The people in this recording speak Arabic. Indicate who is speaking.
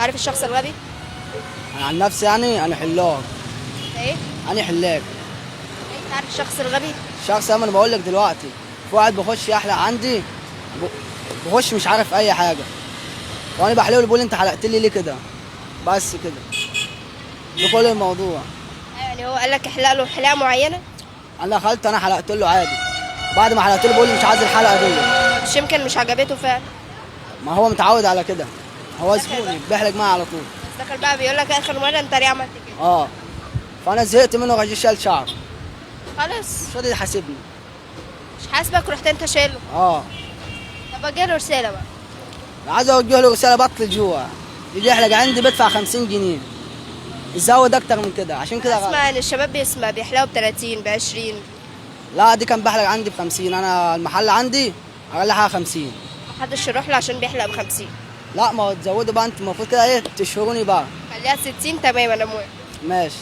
Speaker 1: عارف الشخص الغبي؟
Speaker 2: انا عن نفسي يعني انا حلاق.
Speaker 1: ايه؟
Speaker 2: انا حلاق.
Speaker 1: انت عارف الشخص الغبي؟
Speaker 2: شخص انا بقول لك دلوقتي، في واحد بيخش يحلق عندي، بخش مش عارف اي حاجه، وانا بحلقه بيقول لي انت حلقت لي ليه كده؟ بس كده، ده كل الموضوع.
Speaker 1: يعني هو قال لك احلق له حلاقه معينه؟
Speaker 2: انا دخلت انا حلقت له عادي، بعد ما حلقت له بيقول لي مش عايز الحلقه دي.
Speaker 1: مش يمكن مش عجبته فعلا؟
Speaker 2: ما هو متعود على كده، هو
Speaker 1: دخل
Speaker 2: زبوني
Speaker 1: بقى.
Speaker 2: بيحلق معايا على طول.
Speaker 1: بس دخل بقى بيقول لك اخر مره انت ليه عملت كده؟
Speaker 2: اه، فانا زهقت منه غير شال شعر،
Speaker 1: خلاص
Speaker 2: مش راضي يحاسبني.
Speaker 1: مش حاسبك ورحت انت شايله.
Speaker 2: اه،
Speaker 1: طب اجي له رساله بقى.
Speaker 2: عايز اوجه له رساله بطل جوع، يجي يحلق عندي بدفع 50 جنيه، يزود اكتر من كده عشان كده غلط.
Speaker 1: اسمع ان الشباب بيحلقوا ب 30 ب 20.
Speaker 2: لا دي كان بحلق عندي ب50، انا المحل عندي اغلى حاجه 50.
Speaker 1: محدش يروح له عشان بيحلق ب 50.
Speaker 2: لا ما هو تزودوا بقى، انت المفروض كده ايه تشهروني بقى.
Speaker 1: خليها 60 تمام انا موافق.
Speaker 2: ماشي.